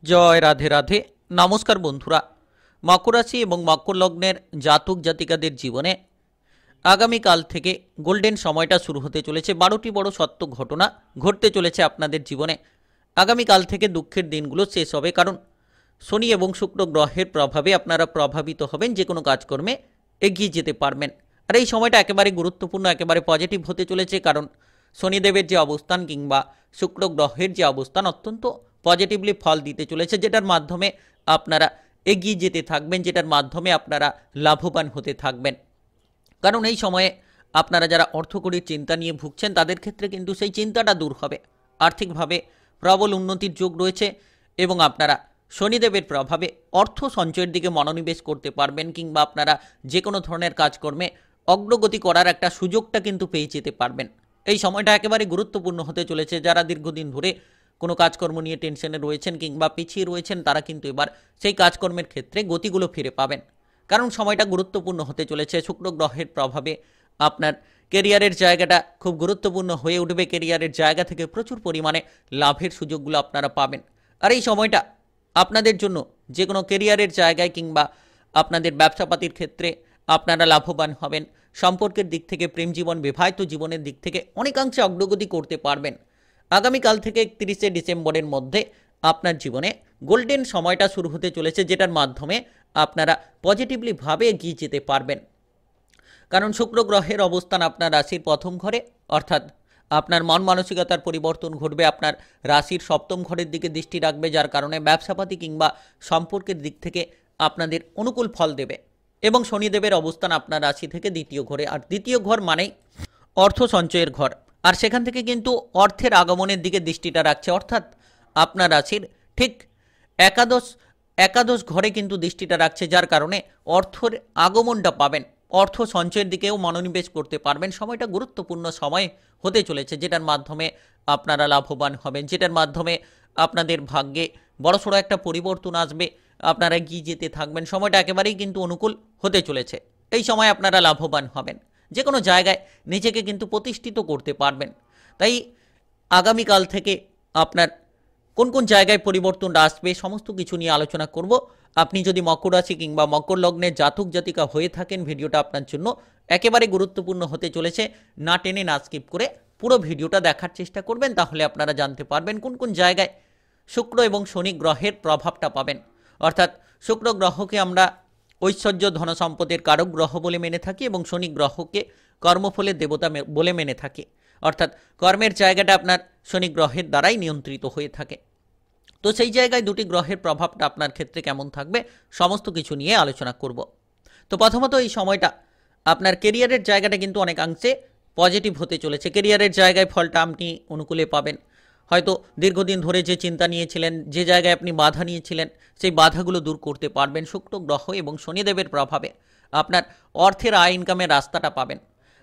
জয় রাধে রাধে। নমস্কার বন্ধুরা, মকর রাশি এবং মকর লগ্নের জাতক জাতিকাদের জীবনে আগামীকাল থেকে গোল্ডেন সময়টা শুরু হতে চলেছে। 12টি বড় সত্য ঘটনা ঘটতে চলেছে আপনাদের জীবনে। আগামীকাল থেকে দুঃখের দিনগুলো শেষ হবে, কারণ শনি এবং শুক্র গ্রহের প্রভাবে আপনারা প্রভাবিত হবেন, যে কোনো কাজকর্মে এগিয়ে যেতে পারবেন। আর এই সময়টা একেবারে গুরুত্বপূর্ণ, একেবারে পজিটিভ হতে চলেছে, কারণ শনিদেবের যে অবস্থান কিংবা শুক্র গ্রহের যে অবস্থান অত্যন্ত পজিটিভলি ফল দিতে চলেছে, যেটার মাধ্যমে আপনারা এগিয়ে যেতে থাকবেন, যেটার মাধ্যমে আপনারা লাভবান হতে থাকবেন। কারণ এই সময়ে আপনারা যারা অর্থকরীর চিন্তা নিয়ে ভুগছেন তাদের ক্ষেত্রে কিন্তু সেই চিন্তাটা দূর হবে। আর্থিকভাবে প্রবল উন্নতির যোগ রয়েছে এবং আপনারা শনিদেবের প্রভাবে অর্থ সঞ্চয়ের দিকে মনোনিবেশ করতে পারবেন, কিংবা আপনারা যে কোনো ধরনের কাজকর্মে অগ্রগতি করার একটা সুযোগটা কিন্তু পেয়ে যেতে পারবেন। এই সময়টা একেবারে গুরুত্বপূর্ণ হতে চলেছে। যারা দীর্ঘদিন ধরে কোনো কাজকর্ম নিয়ে টেনশনে রয়েছেন কিংবা পিছিয়ে রয়েছেন, তারা কিন্তু এবার সেই কাজকর্মের ক্ষেত্রে গতিগুলো ফিরে পাবেন, কারণ সময়টা গুরুত্বপূর্ণ হতে চলেছে। শুক্র গ্রহের প্রভাবে আপনার কেরিয়ারের জায়গাটা খুব গুরুত্বপূর্ণ হয়ে উঠবে। কেরিয়ারের জায়গা থেকে প্রচুর পরিমাণে লাভের সুযোগগুলো আপনারা পাবেন। আর এই সময়টা আপনাদের জন্য যে কোনো কেরিয়ারের জায়গায় কিংবা আপনাদের ব্যবসাপাতির ক্ষেত্রে আপনারা লাভবান হবেন। সম্পর্কের দিক থেকে, প্রেম জীবন, বিবাহিত জীবনের দিক থেকে অনেকাংশে অগ্রগতি করতে পারবেন। আগামীকাল থেকে 31শে ডিসেম্বরের মধ্যে আপনার জীবনে গোল্ডেন সময়টা শুরু হতে চলেছে, যেটার মাধ্যমে আপনারা পজিটিভলি ভাবে এগিয়ে যেতে পারবেন। কারণ শুক্র গ্রহের অবস্থান আপনার রাশির প্রথম ঘরে, অর্থাৎ আপনার মন মানসিকতার পরিবর্তন ঘটবে। আপনার রাশির সপ্তম ঘরের দিকে দৃষ্টি রাখবে, যার কারণে ব্যবসাপাতি কিংবা সম্পর্কের দিক থেকে আপনাদের অনুকূল ফল দেবে। এবং শনিদেবের অবস্থান আপনার রাশি থেকে দ্বিতীয় ঘরে, আর দ্বিতীয় ঘর মানেই অর্থ সঞ্চয়ের ঘর। আর সেখান থেকে কিন্তু অর্থের আগমনের দিকে দৃষ্টিটা রাখছে, অর্থাৎ আপনার রাশির ঠিক একাদশ একাদশ ঘরে কিন্তু দৃষ্টিটা রাখছে, যার কারণে অর্থের আগমনটা পাবেন। অর্থ সঞ্চয়ের দিকেও মনোনিবেশ করতে পারবেন। সময়টা গুরুত্বপূর্ণ সময় হতে চলেছে, যেটার মাধ্যমে আপনারা লাভবান হবেন, যেটার মাধ্যমে আপনাদের ভাগ্যে বড়সড় একটা পরিবর্তন আসবে। আপনারা এগিয়ে যেতে থাকবেন। সময়টা একেবারেই কিন্তু অনুকূল হতে চলেছে। এই সময় আপনারা লাভবান হবেন, যে কোনো জায়গায় নিজেকে কিন্তু প্রতিষ্ঠিত করতে পারবেন। তাই আগামীকাল থেকে আপনার কোন কোন জায়গায় পরিবর্তন আসবে সমস্ত কিছু নিয়ে আলোচনা করব। আপনি যদি মকর রাশি কিংবা মকর লগ্নের জাতক জাতিকা হয়ে থাকেন, ভিডিওটা আপনার জন্য একেবারে গুরুত্বপূর্ণ হতে চলেছে। না টেনে না স্কিপ করে পুরো ভিডিওটা দেখার চেষ্টা করবেন, তাহলে আপনারা জানতে পারবেন কোন কোন জায়গায় শুক্র এবং শনি গ্রহের প্রভাবটা পাবেন। অর্থাৎ শুক্র গ্রহকে আমরা ঐশ্বর্য ধনসম্পদের কারক গ্রহ বলে মেনে থাকি, এবং শনি গ্রহকে কর্মফলের দেবতা বলে মেনে থাকি। অর্থাৎ কর্মের জায়গাটা আপনার শনি গ্রহের দ্বারাই নিয়ন্ত্রিত হয়ে থাকে। তো সেই জায়গায় দুটি গ্রহের প্রভাবটা আপনার ক্ষেত্রে কেমন থাকবে সমস্ত কিছু নিয়ে আলোচনা করব। তো প্রথমত এই সময়টা আপনার কেরিয়ারের জায়গাটা কিন্তু অনেকাংশে পজিটিভ হতে চলেছে। কেরিয়ারের জায়গায় ফলটা আপনি অনুকূলে পাবেন। হয়তো দীর্ঘদিন ধরে যে চিন্তা নিয়েছিলেন, যে জায়গায় আপনি বাধা নিয়েছিলেন, সেই বাধাগুলো দূর করতে পারবেন। শুক্র গ্রহ এবং শনিদেবের প্রভাবে আপনার অর্থের আয় ইনকামের রাস্তাটা পাবেন,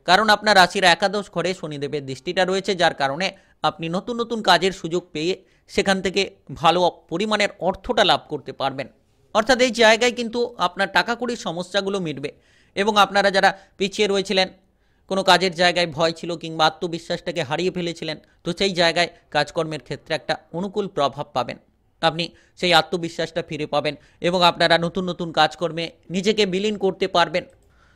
কারণ আপনার রাশির একাদশ ঘরে শনিদেবের দৃষ্টিটা রয়েছে, যার কারণে আপনি নতুন নতুন কাজের সুযোগ পেয়ে সেখান থেকে ভালো পরিমাণের অর্থটা লাভ করতে পারবেন। অর্থাৎ এই জায়গায় কিন্তু আপনার টাকা কড়ির সমস্যাগুলো মিটবে, এবং আপনারা যারা পিছিয়ে রয়েছিলেন, কোনো কাজের জায়গায় ভয় ছিল কিংবা আত্মবিশ্বাসটাকে হারিয়ে ফেলেছিলেন, তো সেই জায়গায় কাজকর্মের ক্ষেত্রে একটা অনুকূল প্রভাব পাবেন। আপনি সেই আত্মবিশ্বাসটা ফিরে পাবেন এবং আপনারা নতুন নতুন কাজকর্মে নিজেকে বিলীন করতে পারবেন।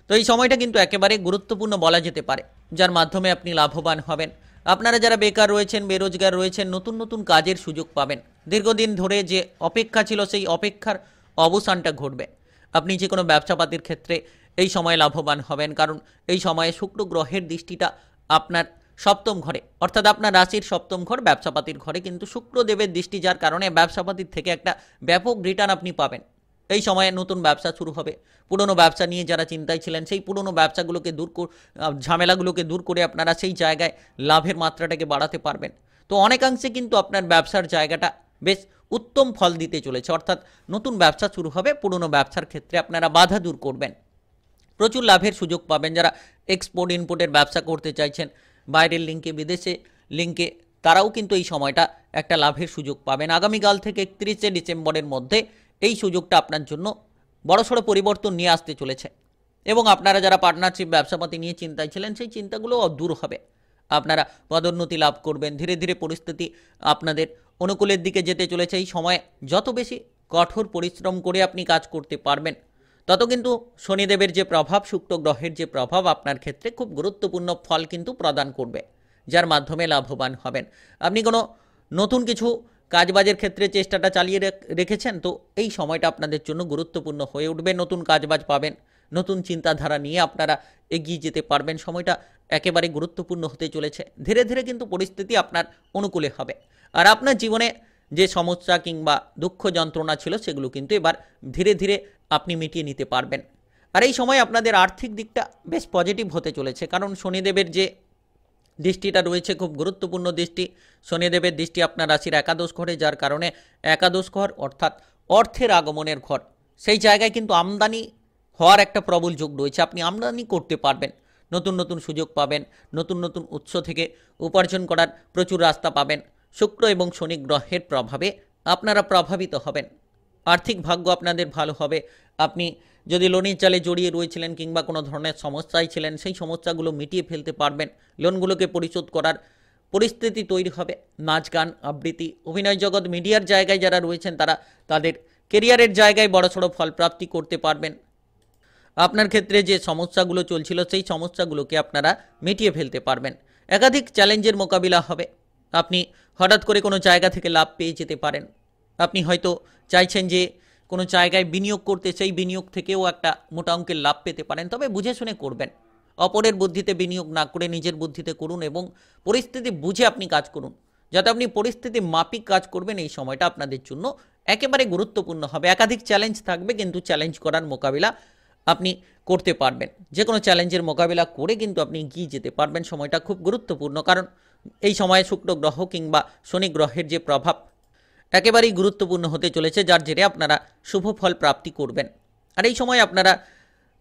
তো এই সময়টা কিন্তু একেবারে গুরুত্বপূর্ণ বলা যেতে পারে, যার মাধ্যমে আপনি লাভবান হবেন। আপনারা যারা বেকার রয়েছেন, বেরোজগার রয়েছেন, নতুন নতুন কাজের সুযোগ পাবেন। দীর্ঘদিন ধরে যে অপেক্ষা ছিল, সেই অপেক্ষার অবসানটা ঘটবে। আপনি যে কোনো ব্যবসাপাতির ক্ষেত্রে এই সময় লাভবান হবেন, কারণ এই সময়ে শুক্র গ্রহের দৃষ্টিটা আপনার সপ্তম ঘরে, অর্থাৎ আপনার রাশির সপ্তম ঘর ব্যবসাপাতির ঘরে কিন্তু শুক্রদেবের দৃষ্টি, যার কারণে ব্যবসাপাতির থেকে একটা ব্যাপক রিটার্ন আপনি পাবেন। এই সময়ে নতুন ব্যবসা শুরু হবে। পুরনো ব্যবসা নিয়ে যারা চিন্তায় ছিলেন, সেই পুরনো ব্যবসাগুলোকে ঝামেলাগুলোকে দূর করে আপনারা সেই জায়গায় লাভের মাত্রাটাকে বাড়াতে পারবেন। তো অনেকাংশে কিন্তু আপনার ব্যবসার জায়গাটা বেশ উত্তম ফল দিতে চলেছে। অর্থাৎ নতুন ব্যবসা শুরু হবে, পুরনো ব্যবসার ক্ষেত্রে আপনারা বাধা দূর করবেন, প্রচুর লাভের সুযোগ পাবেন। যারা এক্সপোর্ট ইম্পোর্টের ব্যবসা করতে চাইছেন, বাইরের লিঙ্কে, বিদেশে লিঙ্কে, তারাও কিন্তু এই সময়টা একটা লাভের সুযোগ পাবেন। আগামীকাল থেকে 31শে ডিসেম্বরের মধ্যে এই সুযোগটা আপনার জন্য বড়সড় পরিবর্তন নিয়ে আসতে চলেছে, এবং আপনারা যারা পার্টনারশিপ ব্যবসাপাতি নিয়ে চিন্তায় ছিলেন, সেই চিন্তাগুলো দূর হবে। আপনারা পদোন্নতি লাভ করবেন। ধীরে ধীরে পরিস্থিতি আপনাদের অনুকূলের দিকে যেতে চলেছে। এই সময়ে যত বেশি কঠোর পরিশ্রম করে আপনি কাজ করতে পারবেন, তত কিন্তু শনিদেবের যে প্রভাব, শুক্র গ্রহের যে প্রভাব আপনার ক্ষেত্রে খুব গুরুত্বপূর্ণ ফল কিন্তু প্রদান করবে, যার মাধ্যমে লাভবান হবেন। আপনি কোনো নতুন কিছু কাজবাজের ক্ষেত্রে চেষ্টাটা চালিয়ে রেখেছেন, তো এই সময়টা আপনাদের জন্য গুরুত্বপূর্ণ হয়ে উঠবে। নতুন কাজবাজ পাবেন, নতুন চিন্তাধারা নিয়ে আপনারা এগিয়ে যেতে পারবেন। সময়টা একেবারে গুরুত্বপূর্ণ হতে চলেছে। ধীরে ধীরে কিন্তু পরিস্থিতি আপনার অনুকূলে হবে। আর আপনার জীবনে যে সমস্যা কিংবা দুঃখ যন্ত্রণা ছিল, সেগুলো কিন্তু এবার ধীরে ধীরে আপনি মিটিয়ে নিতে পারবেন। আর এই সময় আপনাদের আর্থিক দিকটা বেশ পজিটিভ হতে চলেছে, কারণ শনিদেবের যে দৃষ্টিটা রয়েছে খুব গুরুত্বপূর্ণ দৃষ্টি। শনিদেবের দৃষ্টি আপনার রাশির একাদশ ঘরে, যার কারণে একাদশ ঘর অর্থাৎ অর্থের আগমনের ঘর, সেই জায়গায় কিন্তু আমদানি হওয়ার একটা প্রবল যোগ রয়েছে। আপনি আমদানি করতে পারবেন, নতুন নতুন সুযোগ পাবেন, নতুন নতুন উৎস থেকে উপার্জন করার প্রচুর রাস্তা পাবেন। শুক্র এবং শনি গ্রহের প্রভাবে আপনারা প্রভাবিত হবেন। আর্থিক ভাগ্য আপনাদের ভালো হবে। আপনি যদি লোনের জালে জড়িয়ে রয়েছিলেন কিংবা কোনো ধরনের সমস্যায় ছিলেন, সেই সমস্যাগুলো মিটিয়ে ফেলতে পারবেন। লোনগুলোকে পরিশোধ করার পরিস্থিতি তৈরি হবে। নাচ গান, আবৃত্তি, অভিনয় জগৎ, মিডিয়ার জায়গায় যারা রয়েছেন, তারা তাদের কেরিয়ারের জায়গায় বড়সড় ফলপ্রাপ্তি করতে পারবেন। আপনার ক্ষেত্রে যে সমস্যাগুলো চলছিল, সেই সমস্যাগুলোকে আপনারা মিটিয়ে ফেলতে পারবেন। একাধিক চ্যালেঞ্জের মোকাবিলা হবে। আপনি হঠাৎ করে কোনো জায়গা থেকে লাভ পেয়ে যেতে পারেন। আপনি হয়তো চাইছেন যে কোনো জায়গায় বিনিয়োগ করতে, সেই বিনিয়োগ থেকেও একটা মোটা অঙ্কের লাভ পেতে পারেন, তবে বুঝে শুনে করবেন। অপরের বুদ্ধিতে বিনিয়োগ না করে নিজের বুদ্ধিতে করুন এবং পরিস্থিতি বুঝে আপনি কাজ করুন। যাতে আপনি পরিস্থিতি মাফিক কাজ করবেন, এই সময়টা আপনাদের জন্য একেবারে গুরুত্বপূর্ণ হবে। একাধিক চ্যালেঞ্জ থাকবে, কিন্তু চ্যালেঞ্জ করার মোকাবিলা আপনি করতে পারবেন। যে কোনো চ্যালেঞ্জের মোকাবিলা করে কিন্তু আপনি এগিয়ে যেতে পারবেন। সময়টা খুব গুরুত্বপূর্ণ, কারণ এই সময়ে শুক্র গ্রহ কিংবা শনি গ্রহের যে প্রভাব একেবারেই গুরুত্বপূর্ণ হতে চলেছে, যার জেরে আপনারা শুভ ফল প্রাপ্তি করবেন। আর এই সময় আপনারা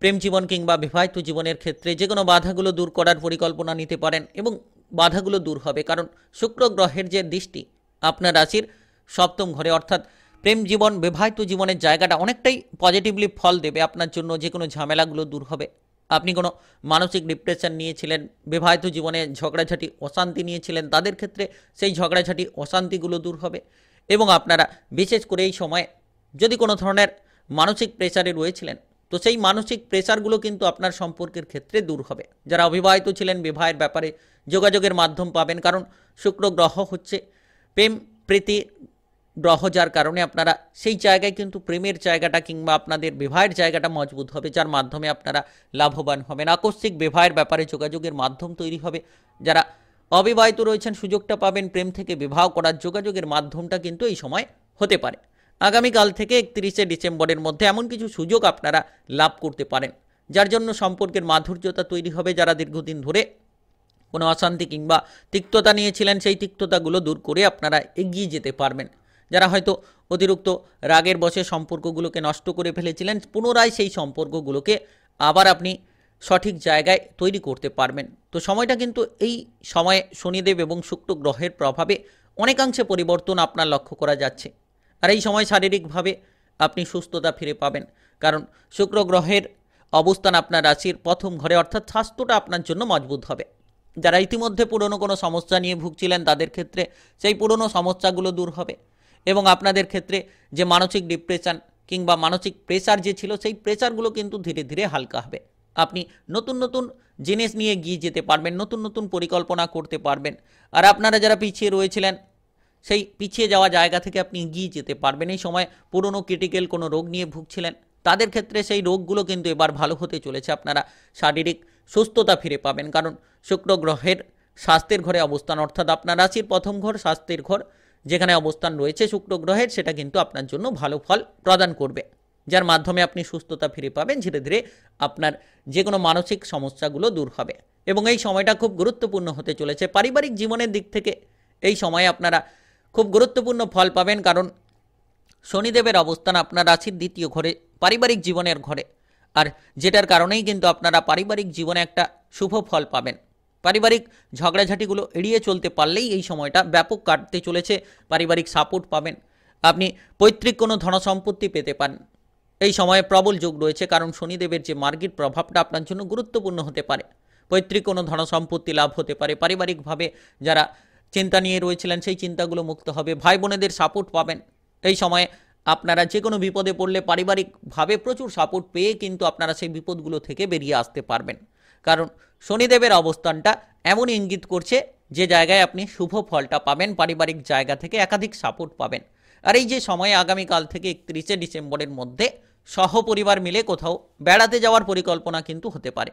প্রেম জীবন কিংবা বিবাহিত জীবনের ক্ষেত্রে যে কোনো বাধাগুলো দূর করার পরিকল্পনা নিতে পারেন এবং বাধাগুলো দূর হবে, কারণ শুক্র গ্রহের যে দৃষ্টি আপনার রাশির সপ্তম ঘরে, অর্থাৎ প্রেম জীবন, বিবাহিত জীবনের জায়গাটা অনেকটাই পজিটিভলি ফল দেবে আপনার জন্য। যে কোনো ঝামেলাগুলো দূর হবে। আপনি কোনো মানসিক ডিপ্রেশন নিয়েছিলেন, বিবাহিত জীবনে ঝগড়াঝাটি, অশান্তি নিয়েছিলেন, তাদের ক্ষেত্রে সেই ঝগড়াঝাটি, অশান্তিগুলো দূর হবে। এবং আপনারা বিশেষ করে এই সময় যদি কোনো ধরনের মানসিক প্রেসারে রয়েছিলেন, তো সেই মানসিক প্রেসারগুলো কিন্তু আপনার সম্পর্কের ক্ষেত্রে দূর হবে। যারা অবিবাহিত ছিলেন, বিবাহের ব্যাপারে যোগাযোগের মাধ্যম পাবেন, কারণ শুক্র গ্রহ হচ্ছে প্রেম প্রীতি গ্রহ, যার কারণে আপনারা সেই জায়গায় কিন্তু প্রেমের জায়গাটা কিংবা আপনাদের বিবাহের জায়গাটা মজবুত হবে, যার মাধ্যমে আপনারা লাভবান হবেন। আকস্মিক বিবাহের ব্যাপারে যোগাযোগের মাধ্যম তৈরি হবে। যারা অবিবাহিত রয়েছেন, সুযোগটা পাবেন প্রেম থেকে বিবাহ করার। যোগাযোগের মাধ্যমটা কিন্তু এই সময় হতে পারে। আগামীকাল থেকে 31শে ডিসেম্বরের মধ্যে এমন কিছু সুযোগ আপনারা লাভ করতে পারেন, যার জন্য সম্পর্কের মাধুর্যতা তৈরি হবে। যারা দীর্ঘদিন ধরে কোনো অশান্তি কিংবা তিক্ততা নিয়েছিলেন, সেই তিক্ততাগুলো দূর করে আপনারা এগিয়ে যেতে পারবেন। যারা হয়তো অতিরিক্ত রাগের বশে সম্পর্কগুলোকে নষ্ট করে ফেলেছিলেন, পুনরায় সেই সম্পর্কগুলোকে আবার আপনি সঠিক জায়গায় তৈরি করতে পারবেন। তো সময়টা কিন্তু এই সময়ে শনিদেব এবং শুক্র গ্রহের প্রভাবে অনেকাংশে পরিবর্তন আপনার লক্ষ্য করা যাচ্ছে। আর এই সময় শারীরিকভাবে আপনি সুস্থতা ফিরে পাবেন, কারণ শুক্র গ্রহের অবস্থান আপনার রাশির প্রথম ঘরে, অর্থাৎ স্বাস্থ্যটা আপনার জন্য মজবুত হবে। যারা ইতিমধ্যে পুরনো কোনো সমস্যা নিয়ে ভুগছিলেন, তাদের ক্ষেত্রে সেই পুরনো সমস্যাগুলো দূর হবে এবং আপনাদের ক্ষেত্রে যে মানসিক ডিপ্রেশন কিংবা মানসিক প্রেসার যে ছিল, সেই প্রেসারগুলো কিন্তু ধীরে ধীরে হালকা হবে। আপনি নতুন নতুন জিনিস নিয়ে এগিয়ে যেতে পারবেন, নতুন নতুন পরিকল্পনা করতে পারবেন। আর আপনারা যারা পিছিয়ে রয়েছিলেন, সেই পিছিয়ে যাওয়া জায়গা থেকে আপনি এগিয়ে যেতে পারবেন। এই সময় পুরনো ক্রিটিক্যাল কোনো রোগ নিয়ে ভুগছিলেন, তাদের ক্ষেত্রে সেই রোগগুলো কিন্তু এবার ভালো হতে চলেছে। আপনারা শারীরিক সুস্থতা ফিরে পাবেন, কারণ শুক্র গ্রহের স্বাস্থ্যের ঘরে অবস্থান, অর্থাৎ আপনার রাশির প্রথম ঘর, স্বাস্থ্যের ঘর যেখানে অবস্থান রয়েছে শুক্র গ্রহের, সেটা কিন্তু আপনার জন্য ভালো ফল প্রদান করবে, যার মাধ্যমে আপনি সুস্থতা ফিরে পাবেন। ধীরে ধীরে আপনার যে কোনো মানসিক সমস্যাগুলো দূর হবে এবং এই সময়টা খুব গুরুত্বপূর্ণ হতে চলেছে। পারিবারিক জীবনের দিক থেকে এই সময়ে আপনারা খুব গুরুত্বপূর্ণ ফল পাবেন, কারণ শনিদেবের অবস্থান আপনার রাশির দ্বিতীয় ঘরে, পারিবারিক জীবনের ঘরে। আর যেটার কারণেই কিন্তু আপনারা পারিবারিক জীবনে একটা শুভ ফল পাবেন। পারিবারিক ঝগড়াঝাটিগুলো এড়িয়ে চলতে পারলেই এই সময়টা ব্যাপক কাটতে চলেছে। পারিবারিক সাপোর্ট পাবেন, আপনি পৈতৃক কোনো ধনসম্পত্তি পেতে পারেন। এই সময়ে প্রবল যোগ রয়েছে, কারণ শনিদেবের যে মার্গীর প্রভাবটা আপনার জন্য গুরুত্বপূর্ণ হতে পারে। পৈতৃক কোনো ধনসম্পত্তি লাভ হতে পারে, পারিবারিকভাবে যারা চিন্তা নিয়ে রয়েছিলেন সেই চিন্তাগুলো মুক্ত হবে, ভাই বোনেদের সাপোর্ট পাবেন। এই সময়ে আপনারা যে কোনো বিপদে পড়লে পারিবারিকভাবে প্রচুর সাপোর্ট পেয়ে কিন্তু আপনারা সেই বিপদগুলো থেকে বেরিয়ে আসতে পারবেন। কারণ শনিদেবের অবস্থানটা এমন ইঙ্গিত করছে যে জায়গায় আপনি শুভ ফলটা পাবেন, পারিবারিক জায়গা থেকে একাধিক সাপোর্ট পাবেন। আর এই যে সময় আগামীকাল থেকে 31শে ডিসেম্বরের মধ্যে সহপরিবার মিলে কোথাও বেড়াতে যাওয়ার পরিকল্পনা কিন্তু হতে পারে,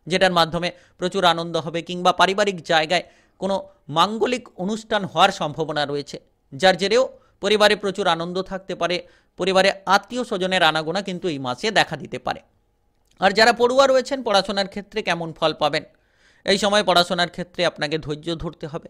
যেটার মাধ্যমে প্রচুর আনন্দ হবে, কিংবা পারিবারিক জায়গায় কোনো মাঙ্গলিক অনুষ্ঠান হওয়ার সম্ভাবনা রয়েছে, যার জেরেও পরিবারে প্রচুর আনন্দ থাকতে পারে। পরিবারে আত্মীয় স্বজনের আনাগোনা কিন্তু এই মাসে দেখা দিতে পারে। আর যারা পড়ুয়া রয়েছেন পড়াশোনার ক্ষেত্রে কেমন ফল পাবেন? এই সময় পড়াশোনার ক্ষেত্রে আপনাকে ধৈর্য ধরতে হবে,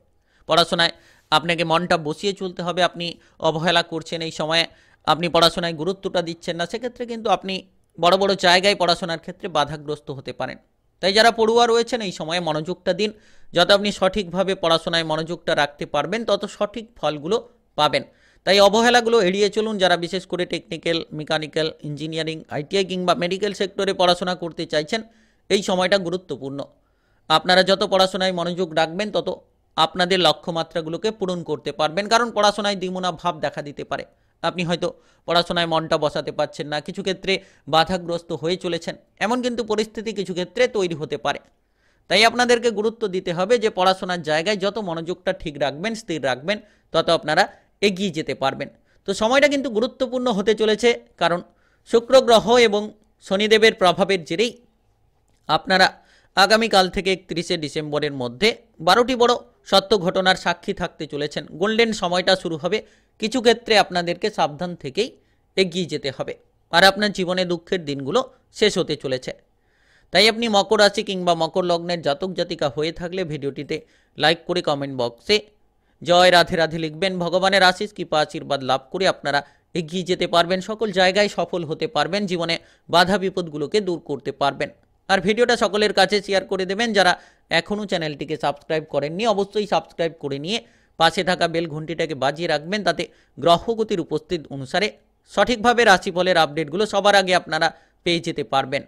পড়াশোনায় আপনাকে মনটা বসিয়ে চলতে হবে। আপনি অবহেলা করছেন, এই সময়ে আপনি পড়াশোনায় গুরুত্বটা দিচ্ছেন না, সেক্ষেত্রে কিন্তু আপনি বড় বড় জায়গায় পড়াশোনার ক্ষেত্রে বাধাগ্রস্ত হতে পারেন। তাই যারা পড়ুয়া রয়েছেন এই সময়ে মনোযোগটা দিন। যত আপনি সঠিকভাবে পড়াশোনায় মনোযোগটা রাখতে পারবেন তত সঠিক ফলগুলো পাবেন। তাই অবহেলাগুলো এড়িয়ে চলুন। যারা বিশেষ করে টেকনিক্যাল, মেকানিক্যাল, ইঞ্জিনিয়ারিং, আইটিআই কিংবা মেডিকেল সেক্টরে পড়াশোনা করতে চাইছেন, এই সময়টা গুরুত্বপূর্ণ। আপনারা যত পড়াশোনায় মনোযোগ রাখবেন তত আপনাদের লক্ষ্যমাত্রাগুলোকে পূরণ করতে পারবেন। কারণ পড়াশোনায় দ্বিমুনা ভাব দেখা দিতে পারে। আপনি হয়তো পড়াশোনায় মনটা বসাতে পারছেন না, কিছু ক্ষেত্রে বাধাগ্রস্ত হয়ে চলেছেন, এমন কিন্তু পরিস্থিতি কিছু ক্ষেত্রে তৈরি হতে পারে। তাই আপনাদেরকে গুরুত্ব দিতে হবে যে পড়াশোনার জায়গায় যত মনোযোগটা ঠিক রাখবেন, স্থির রাখবেন, তত আপনারা এগিয়ে যেতে পারবেন। তো সময়টা কিন্তু গুরুত্বপূর্ণ হতে চলেছে, কারণ শুক্র গ্রহ এবং শনিদেবের প্রভাবের জেরেই আপনারা আগামীকাল থেকে 31শে ডিসেম্বরের মধ্যে 12টি বড় সত্য ঘটনার সাক্ষী থাকতে চলেছেন। গোল্ডেন সময়টা শুরু হবে, কিছু ক্ষেত্রে আপনাদেরকে সাবধান থেকেই এগিয়ে যেতে হবে, আর আপনার জীবনে দুঃখের দিনগুলো শেষ হতে চলেছে। তাই আপনি মকর রাশি কিংবা মকর লগ্নের জাতক জাতিকা হয়ে থাকলে ভিডিওটিতে লাইক করে কমেন্ট বক্সে জয় রাধে রাধে লিখবেন। ভগবানের আশীষ কৃপা আশীর্বাদ লাভ করে আপনারা এগিয়ে যেতে পারবেন, সকল জায়গায় সফল হতে পারবেন, জীবনে বাধা বিপদগুলোকে দূর করতে পারবেন। আর ভিডিওটা সকলের কাছে শেয়ার করে দেবেন। যারা এখনও চ্যানেলটিকে সাবস্ক্রাইব করেননি অবশ্যই সাবস্ক্রাইব করে নিয়ে পাশে থাকা বেল ঘন্টিটাকে বাজিয়ে রাখবেন, তাতে গ্রহগতির উপস্থিত অনুসারে সঠিকভাবে রাশিফলের আপডেটগুলো সবার আগে আপনারা পেয়ে যেতে পারবেন।